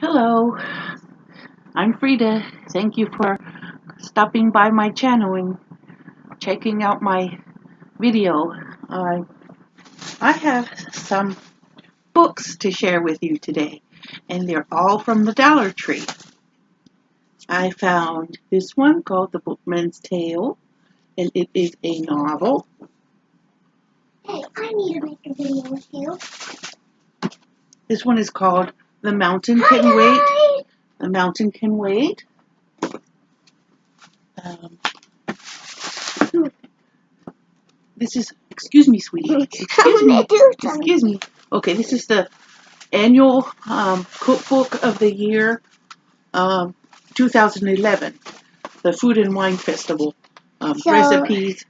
Hello, I'm Frida. Thank you for stopping by my channel and checking out my video. I have some books to share with you today, and they're all from the Dollar Tree. I found this one called The Bookman's Tale, and it is a novel. Hey, I need to make a video with you. This one is called The Mountain Can Wait. The Mountain Can Wait. This is, excuse me, sweetie. Excuse me. Okay, this is the annual cookbook of the year 2011, the Food and Wine Festival. Recipes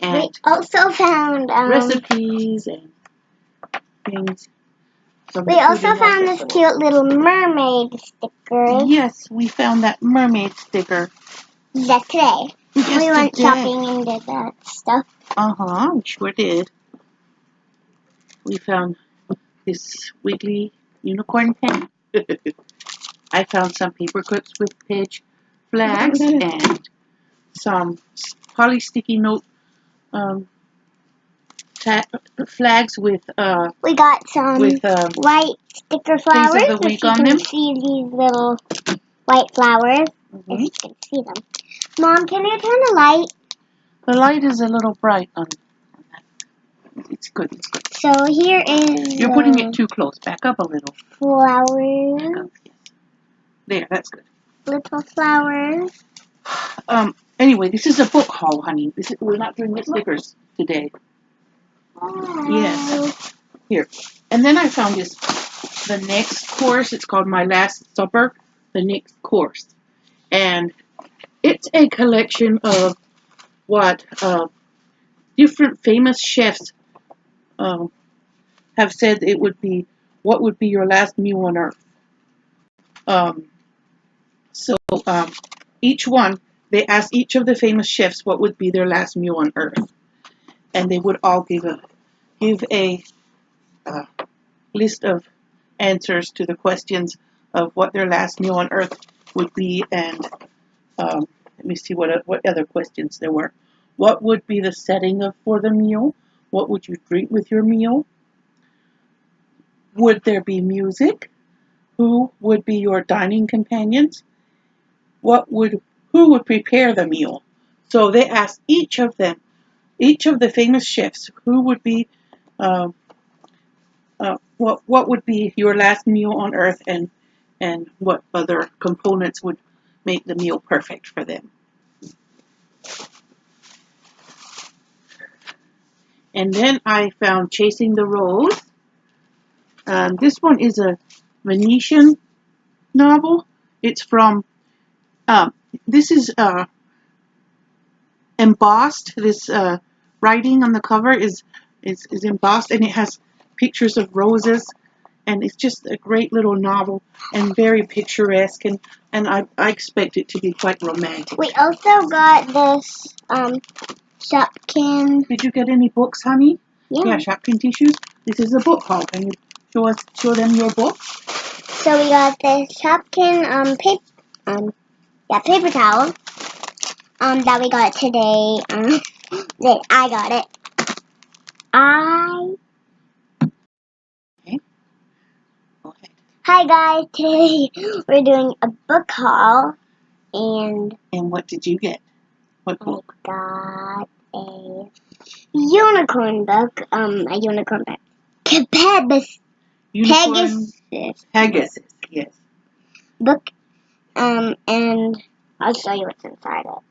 and we also found recipes and things. We also found this cute little mermaid sticker. Yes, we found that mermaid sticker. Just today. We went shopping and did that stuff. We sure did. We found this wiggly unicorn pen. I found some paper clips with page flags and some poly sticky note flags with we got some white sticker flowers. Days of the week on them. See these little white flowers. If you can see them. Mom, can you turn the light? The light is a little bright on that. It's good. It's good. So here is. You're putting it too close. Back up a little. Flowers. Back up, yes. There, that's good. Little flowers. Anyway, this is a book haul, honey. We're not doing the stickers today. Oh. Yes. Here. And then I found the next course. It's called My Last Supper. The next course. And it's a collection of what different famous chefs have said it would be. What would be your last meal on earth? Each one, they asked each of the famous chefs what would be their last meal on earth, and they would all give a list of answers to the questions of what their last meal on earth would be. And let me see what other questions there were. What would be the setting for the meal? What would you drink with your meal? Would there be music? Who would be your dining companions? Who would prepare the meal? So they asked each of the famous chefs, who would be, what would be your last meal on earth, and what other components would make the meal perfect for them. And then I found Chasing the Rose. This one is a Venetian novel. It's from, this is embossed. This writing on the cover is embossed, and it has pictures of roses, and it's just a great little novel and very picturesque, and I expect it to be quite romantic. We also got this Shopkin. Did you get any books, honey? Yeah. Shopkin tissues. This is a book haul. Can you show them your book? So we got this Shopkin paper towel that we got today. I got it. Okay. Go ahead. Hi guys, today we're doing a book haul, and what did you get? What book? I got a unicorn book. A unicorn book. Pegasus, yes. Book, and I'll show you what's inside it.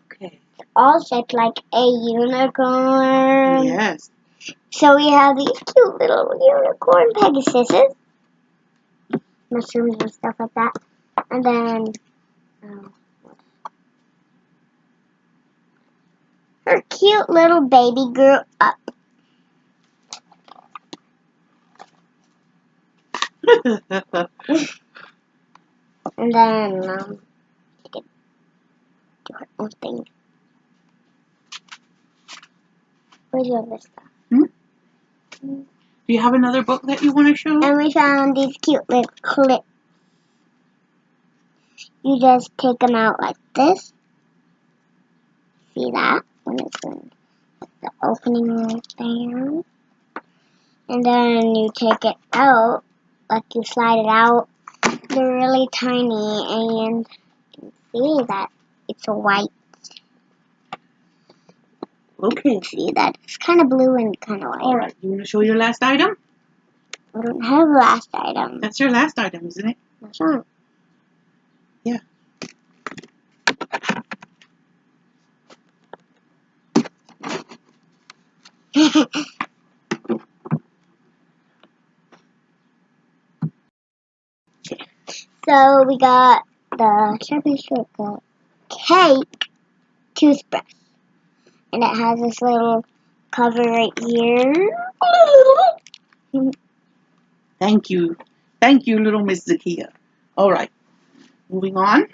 Okay. It's all shaped like a unicorn. Yes. So we have these cute little unicorn Pegasuses, mushrooms and stuff like that, and then her cute little baby grew up. And then she could do her own thing. Where's your other stuff? Do you have another book that you want to show? And we found these cute little clips. you just take them out like this. See that? When it's in the opening right there. And then you take it out, like you slide it out. They're really tiny, and you can see that it's a white. Okay. See that? It's kind of blue and kind of white. Alright, you want to show your last item? I don't have a last item. That's your last item, isn't it? That's not. Yeah. So we got the Sharpie Shortcut Cake toothbrush. And it has this little cover right here. Thank you. Thank you, little Miss Zakia. Alright, moving on.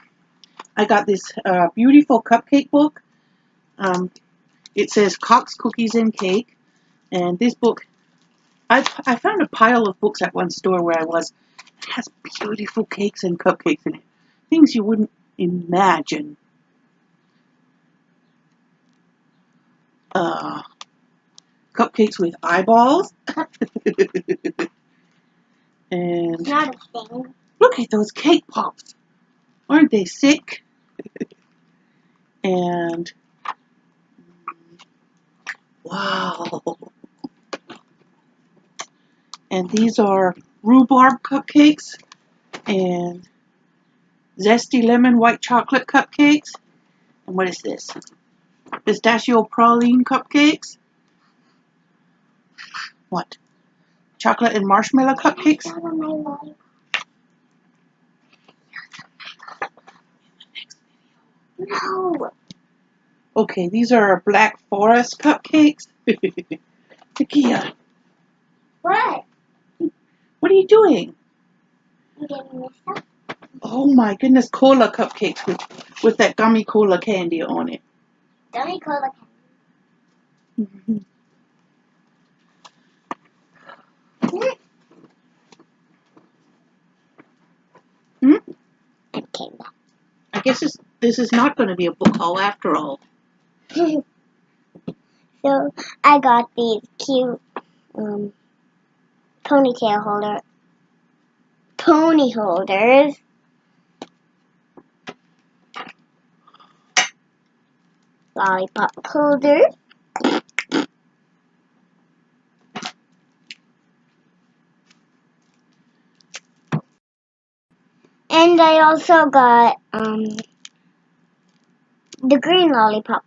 I got this beautiful cupcake book. It says Cox Cookies and Cake. And this book, I found a pile of books at one store where I was. It has beautiful cakes and cupcakes in it. Things you wouldn't imagine. Cupcakes with eyeballs. And Not a thing. look at those cake pops. Aren't they sick? And wow. And these are rhubarb cupcakes and zesty lemon white chocolate cupcakes. And what is this? Pistachio praline cupcakes. What? Chocolate and marshmallow cupcakes. No. Okay, these are Black Forest cupcakes. Zakia, What? what are you doing? You getting this stuff? Oh my goodness, cola cupcakes with that gummy cola candy on it. Gummy cola. Hmm? It came back. I guess this is not going to be a book haul after all. So I got these cute pony holders. Lollipop holders. And I also got the green lollipop.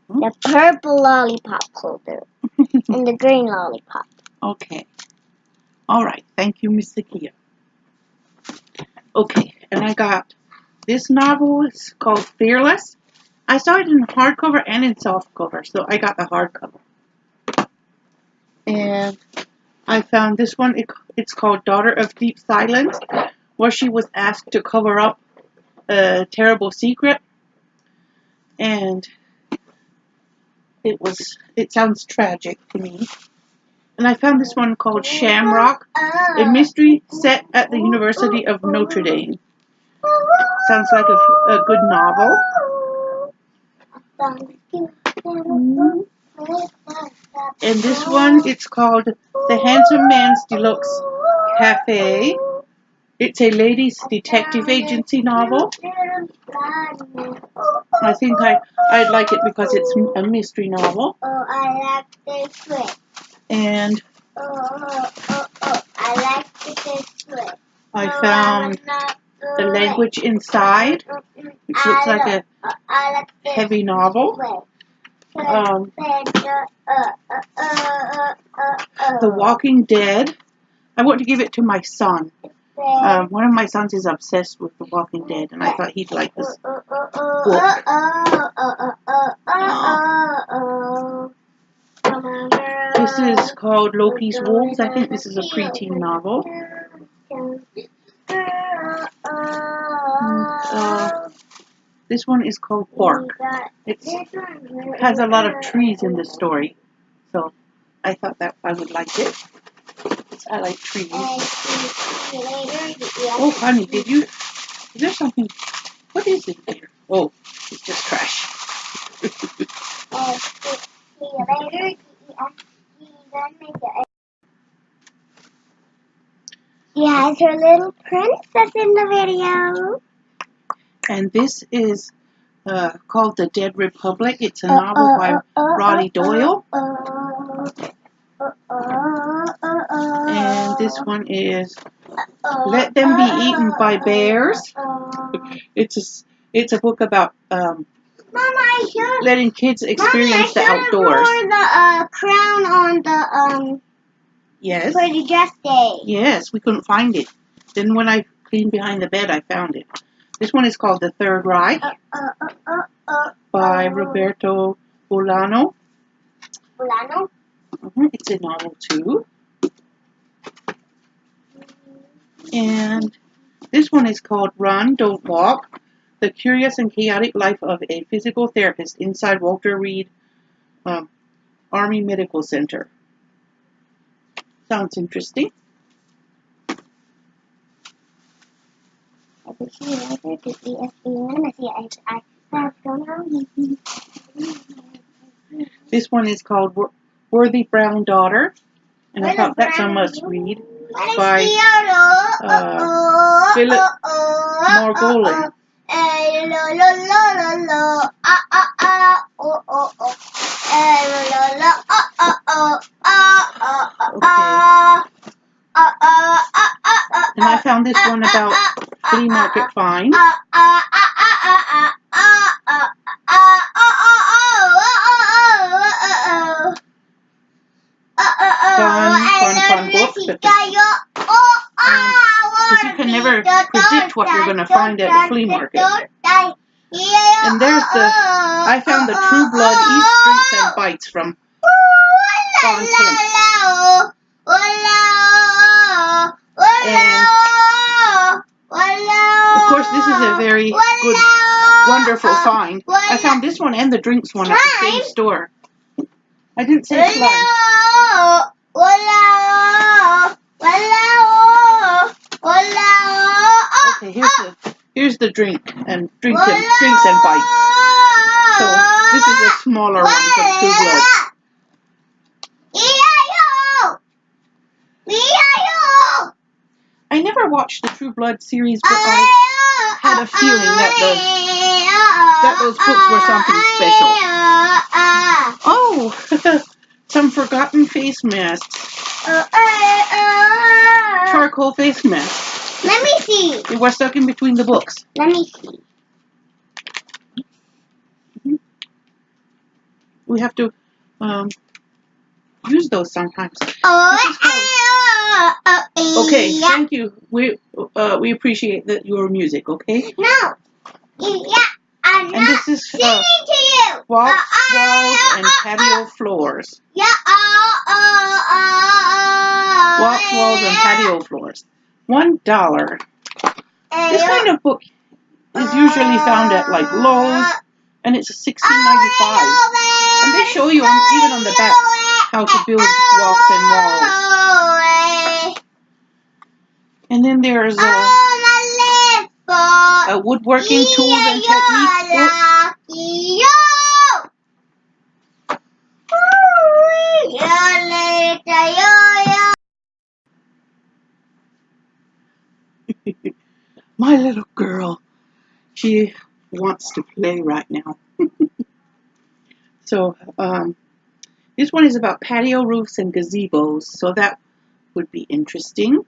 The purple lollipop holder. And the green lollipop. Okay. All right. Thank you, Miss Zakia. Okay, and I got this novel. It's called Fearless. I saw it in hardcover and in softcover, so I got the hardcover. And I found this one. It's called Daughter of Deep Silence, where she was asked to cover up a terrible secret. And it sounds tragic to me. And I found this one called Shamrock, a mystery set at the University of Notre Dame. Sounds like a good novel. And this one, it's called The Handsome Man's Deluxe Cafe. It's a ladies' detective agency novel. I think I'd like it because it's a mystery novel. Oh, I like this one. And I like this one. I found The Language Inside, which looks like a heavy novel. The Walking Dead. I want to give it to my son. One of my sons is obsessed with The Walking Dead, and I thought he'd like this book. This is called Loki's Wolves. I think this is a preteen novel. This one is called Bark. It has a lot of trees in the story, so I thought that I would like it. I like trees. Oh, honey, did you Is there something? What is it there? Oh, it's just trash. See you later. She has her little princess in the video. And this is called The Dead Republic. It's a novel by Roddy Doyle. And this one is Let Them Be Eaten by Bears. It's a book about Mama, letting kids experience the outdoors. Wore the crown on the Yes. for the dress day. Yes, we couldn't find it. Then when I cleaned behind the bed, I found it. This one is called The Third Reich by Roberto Bolaño. Bolaño? It's a novel too. And this one is called Run, Don't Walk, The Curious and Chaotic Life of a Physical Therapist Inside Walter Reed Army Medical Center. Sounds interesting. This one is called Worthy Brown Daughter, and I thought that's a must-read by Philip Margolin. And I found this one about flea market finds. Fun books. Because you can never predict what you're going to find at the flea market. And there's I found the True Blood Eats, Drinks, and Bites from Fawn Kemp. And of course, this is a very good, wonderful find. I found this one and the drinks one at the same store. I didn't say slime. Okay, here's the drink and drinks and bites. So this is a smaller one from True Blood. I never watched the True Blood series, but I had a feeling that those books were something special. Oh, some forgotten face masks. Charcoal face masks. Let me see. They were stuck in between the books. Let me see. We have to use those sometimes. Okay, thank you. We appreciate your music. Okay. No. Yeah, I'm and this is singing to you. Walls, and patio floors. Yeah. Walls, and patio floors. $1. This kind of book is usually found at like Lowe's, and it's $16.95. And they show you even on the back how to build walks and walls. And then there's a woodworking tools and techniques book. My little girl, she wants to play right now. So this one is about patio roofs and gazebos, so that would be interesting.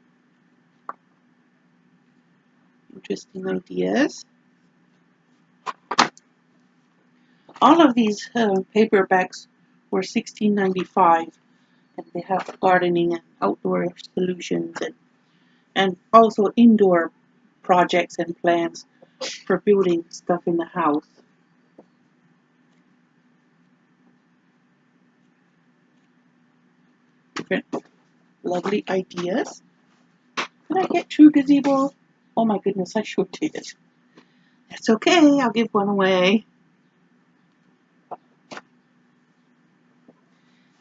Interesting ideas. All of these paperbacks were $16.95, and they have gardening and outdoor solutions and also indoor projects and plans for building stuff in the house. Different lovely ideas. Did I get 2 gazebos? Oh my goodness, I sure did. That's okay, I'll give one away.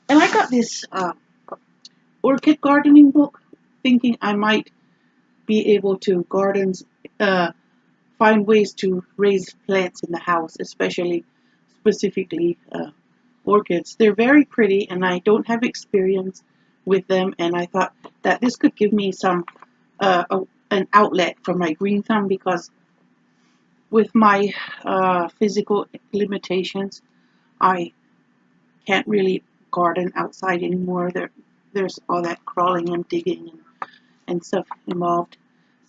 And I got this orchid gardening book, thinking I might be able to garden find ways to raise plants in the house, specifically orchids. They're very pretty, and I don't have experience with them, and I thought that this could give me an outlet for my green thumb, because with my physical limitations, I can't really garden outside anymore. There's all that crawling and digging and stuff involved.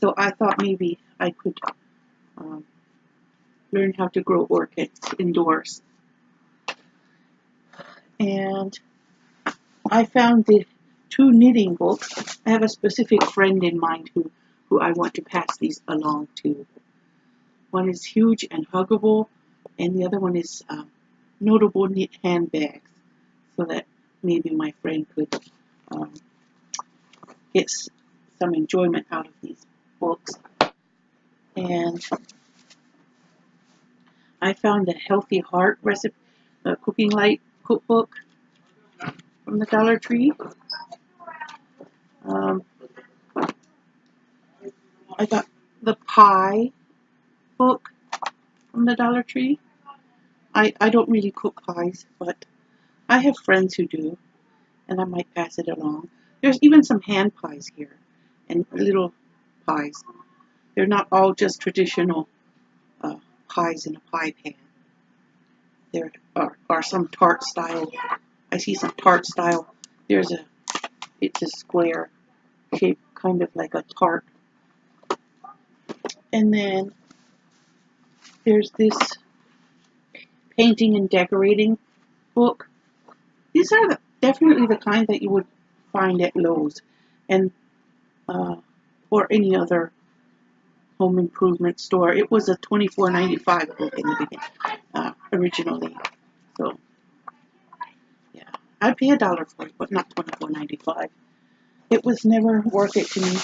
So I thought maybe I could learn how to grow orchids indoors. And I found the 2 knitting books. I have a specific friend in mind who I want to pass these along to. One is Huge and Huggable, and the other one is Notable Knit Handbags, so that maybe my friend could get some enjoyment out of these books. And I found the Healthy Heart recipe, cooking light cookbook from the Dollar Tree. I got the pie book from the Dollar Tree. I don't really cook pies, but I have friends who do, and I might pass it along. There's even some hand pies here, and little pies. They're not all just traditional pies in a pie pan. There are some tart style. I see some tart style. It's a square shape, kind of like a tart. And then there's this painting and decorating book. These are definitely the kind that you would find at Lowe's and or any other home improvement store. It was a $24.95 book in the beginning, originally. So yeah, I'd pay $1 for it, but not $24.95. It was never worth it to me.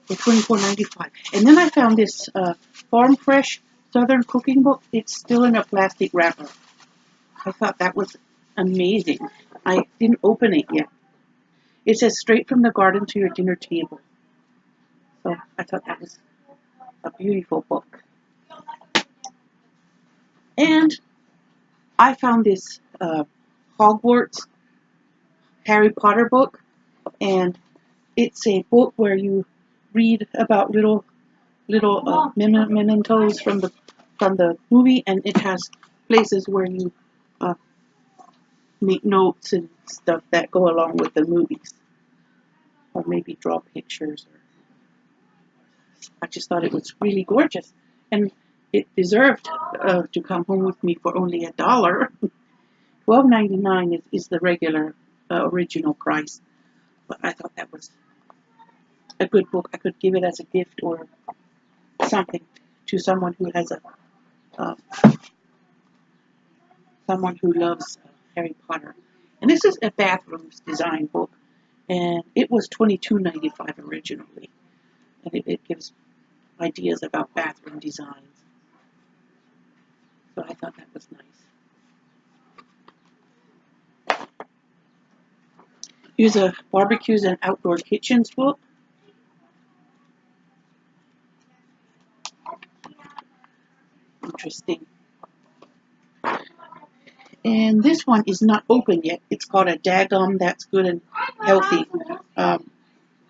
For $24.95. And then I found this Farm Fresh Southern Cooking Book. It's still in a plastic wrapper. I thought that was amazing. I didn't open it yet. It says straight from the garden to your dinner table. So I thought that was a beautiful book. And I found this Hogwarts Harry Potter book, and it's a book where you read about little mementos from the movie, and it has places where you make notes and stuff that go along with the movies, or maybe draw pictures. I just thought it was really gorgeous, and it deserved to come home with me for only $1. $12.99 is the regular original price, but I thought that was a good book. I could give it as a gift or something to someone who has someone who loves Harry Potter. And this is a bathrooms design book, and it was $22.95 originally, and it gives ideas about bathroom designs. So I thought that was nice. Here's a barbecues and outdoor kitchens book. Interesting. And this one is not open yet. It's called a Daggum That's Good and Healthy.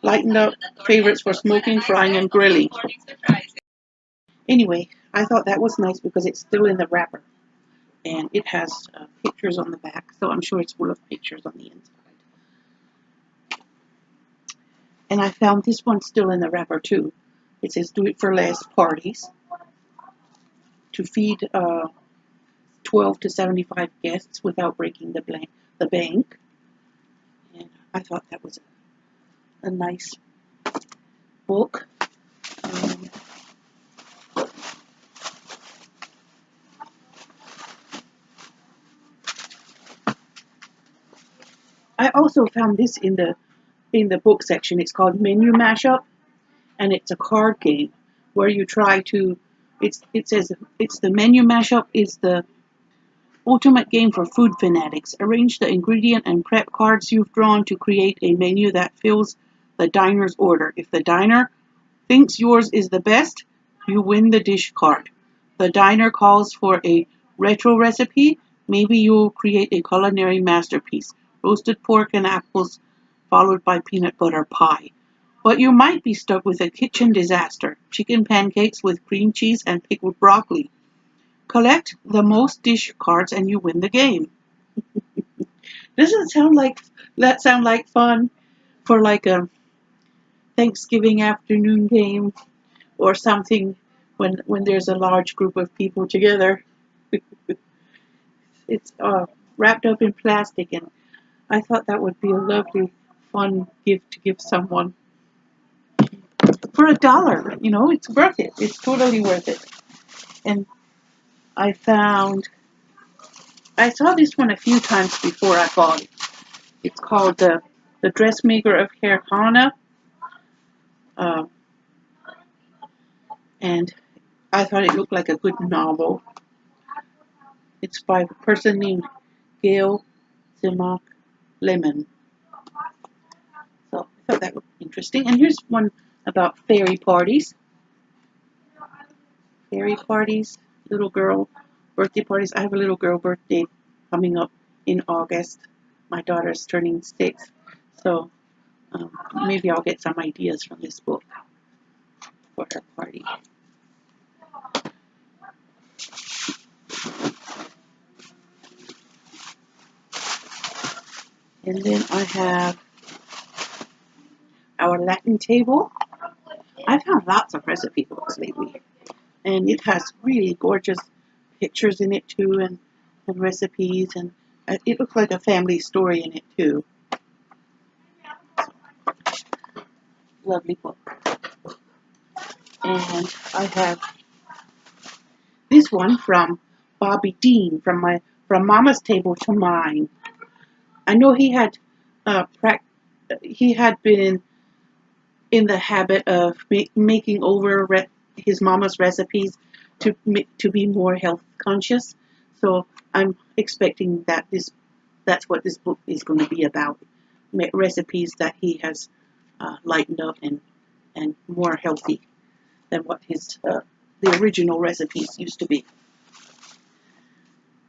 Lightened up favorites for smoking, frying, and grilling. Anyway, I thought that was nice because it's still in the wrapper. And it has pictures on the back, so I'm sure it's full of pictures on the inside. And I found this one still in the wrapper too. It says do it for less parties. To feed 12 to 75 guests without breaking the bank. And I thought that was a nice book. I also found this in the book section. It's called Menu Mashup, and it's a card game where you try to. It says it's the Menu Mashup is the ultimate game for food fanatics. Arrange the ingredient and prep cards you've drawn to create a menu that fills the diner's order. If the diner thinks yours is the best, you win the dish card. The diner calls for a retro recipe. Maybe you'll create a culinary masterpiece. Roasted pork and apples followed by peanut butter pie. But you might be stuck with a kitchen disaster. Chicken pancakes with cream cheese and pickled broccoli. Collect the most dish cards and you win the game. Doesn't sound like fun for like a Thanksgiving afternoon game or something when there's a large group of people together. It's wrapped up in plastic, and I thought that would be a lovely, fun gift to give someone for $1. You know, it's worth it. It's totally worth it. And I saw this one a few times before I bought it. It's called the Dressmaker of Khairkhana, and I thought it looked like a good novel. It's by a person named Gail Zimach Lemon. So I thought that was interesting. And here's one about fairy parties. Fairy parties, little girl birthday parties. I have a little girl birthday coming up in August. My daughter's turning 6. So maybe I'll get some ideas from this book for her party. And then I have our Latin table. I've found lots of recipe books lately. And it has really gorgeous pictures in it too, and recipes, and it looks like a family story in it too. Lovely book. And I have this one from Bobby Dean, from Mama's Table to Mine. I know he had been in the habit of making over his mama's recipes to be more health conscious. So I'm expecting that that's what this book is going to be about. Recipes that he has lightened up and more healthy than what his the original recipes used to be.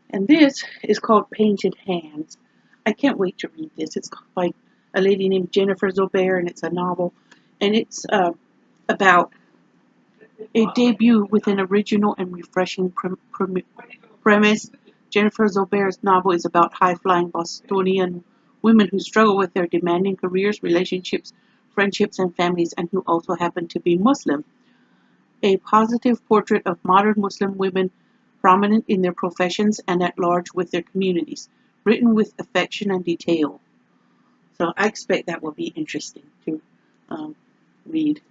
And this is called Painted Hands. I can't wait to read this. It's by a lady named Jennifer Zobair, and it's a novel. And it's about a debut with an original and refreshing premise. Jennifer Zobair's novel is about high-flying Bostonian women who struggle with their demanding careers, relationships, friendships, and families, and who also happen to be Muslim. A positive portrait of modern Muslim women prominent in their professions and at large with their communities, written with affection and detail. So I expect that will be interesting to read.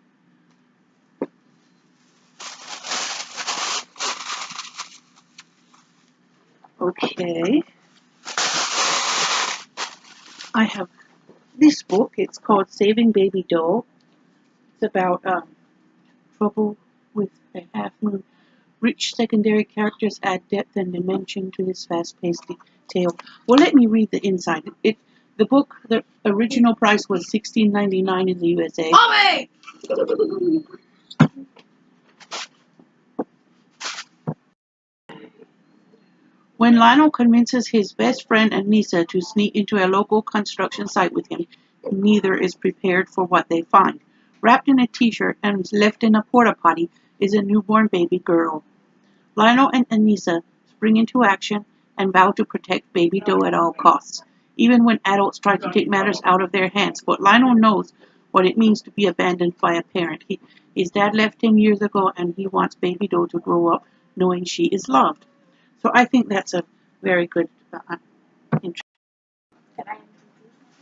Okay. I have this book. It's called Saving Baby Doe. It's about trouble with a half moon. Rich secondary characters add depth and dimension to this fast-paced tale. Well, let me read the inside. The book, the original price was $16.99 in the USA. Mommy! When Lionel convinces his best friend Anissa to sneak into a local construction site with him, neither is prepared for what they find. Wrapped in a t-shirt and left in a porta potty is a newborn baby girl. Lionel and Anissa spring into action and vow to protect Baby Doe at all costs, even when adults try to take matters out of their hands. But Lionel knows what it means to be abandoned by a parent. His dad left him years ago, and he wants Baby Doe to grow up knowing she is loved. So I think that's a very good intro.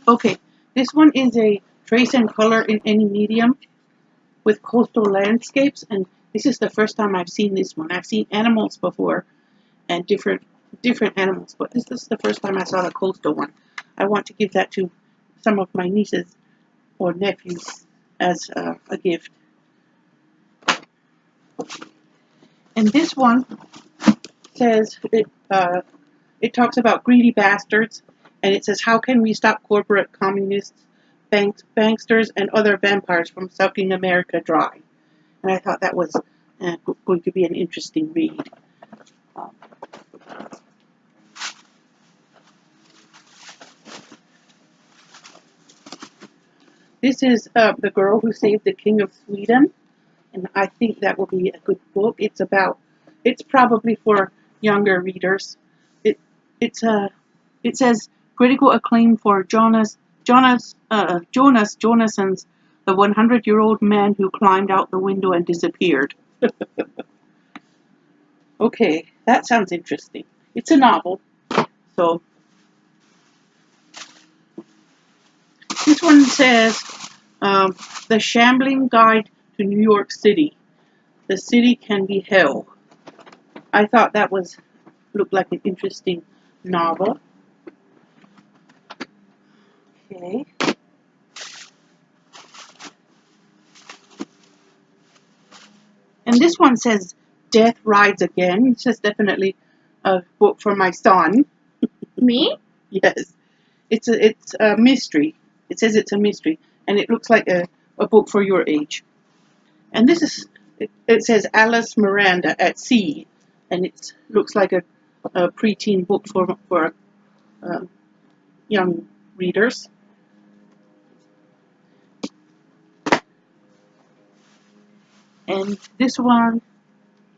Okay, this one is a trace and color in any medium with coastal landscapes, and this is the first time I've seen this one. I've seen animals before and different animals, but this is the first time I saw the coastal one. I want to give that to some of my nieces or nephews as a gift. And this one says it talks about greedy bastards, and it says, how can we stop corporate communists, banksters, and other vampires from sucking America dry? And I thought that was going to be an interesting read. This is The Girl Who Saved the King of Sweden, and I think that will be a good book. It's probably for younger readers. It says critical acclaim for Jonas Jonason's The 100-Year-Old Man Who Climbed Out the Window and Disappeared. Okay, that sounds interesting. It's a novel, so this one says The Shambling Guide to New York City. The City Can Be Hell. I thought that looked like an interesting novel. Okay. And this one says Death Rides Again. It's just definitely a book for my son. Me? Yes. It's a mystery. It says it's a mystery, and it looks like a book for your age. And this is, it says Alice Miranda at Sea, and it looks like a preteen book for young readers. And this one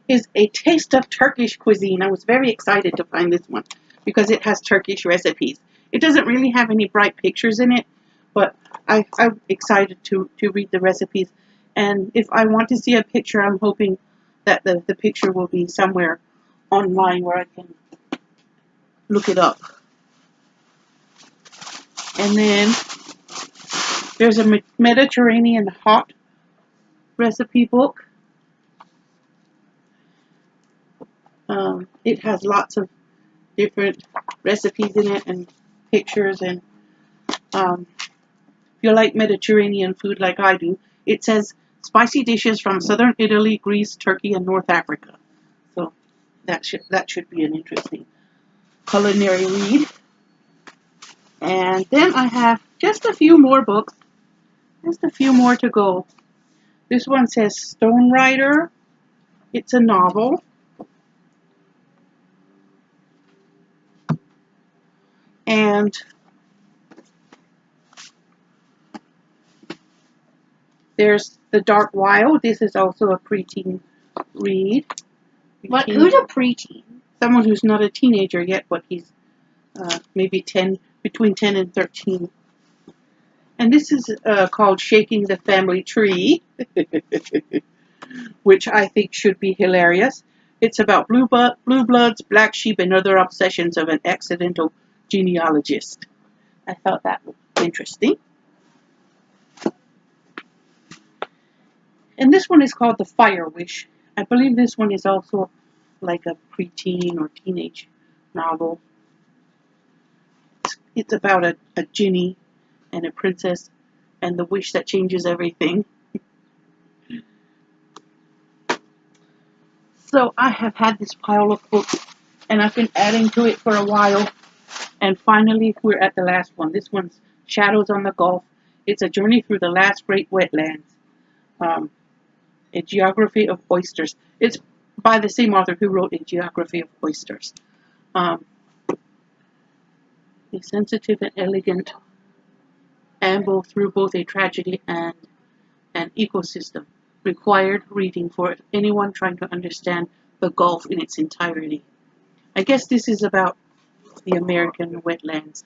is A Taste of Turkish Cuisine. I was very excited to find this one because it has Turkish recipes. It doesn't really have any bright pictures in it, but I'm excited to read the recipes. And if I want to see a picture, I'm hoping that the picture will be somewhere online where I can look it up. And then there's a Mediterranean hot recipe book. It has lots of different recipes in it and pictures, and if you like Mediterranean food like I do, it says spicy dishes from southern Italy, Greece, Turkey, and North Africa. So that should be an interesting culinary read. And then I have just a few more books, just a few more to go. This one says Stone Rider. It's a novel. And there's The Dark Wild. This is also a preteen read. Who's a preteen? Someone who's not a teenager yet, but he's maybe between 10 and 13. And this is called Shaking the Family Tree, which I think should be hilarious. It's about blue bloods, black sheep, and other obsessions of an accidental genealogist. I thought that was interesting. And this one is called The Fire Wish. I believe this one is also like a preteen or teenage novel. It's about a genie and a princess and the wish that changes everything. So I have had this pile of books, and I've been adding to it for a while. And finally, we're at the last one. This one's Shadows on the Gulf. It's a journey through the last great wetlands. A Geography of Oysters. It's by the same author who wrote A Geography of Oysters. A sensitive and elegant amble through both a tragedy and an ecosystem. Required reading for anyone trying to understand the Gulf in its entirety. I guess this is about the American wetlands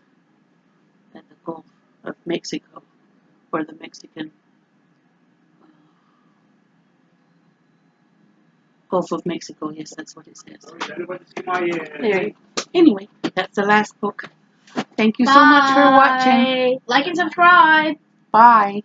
and the Gulf of Mexico, or the Mexican Gulf of Mexico. Yes, that's what it says. There. Anyway, that's the last book. Thank you so much for watching. Like and subscribe. Bye.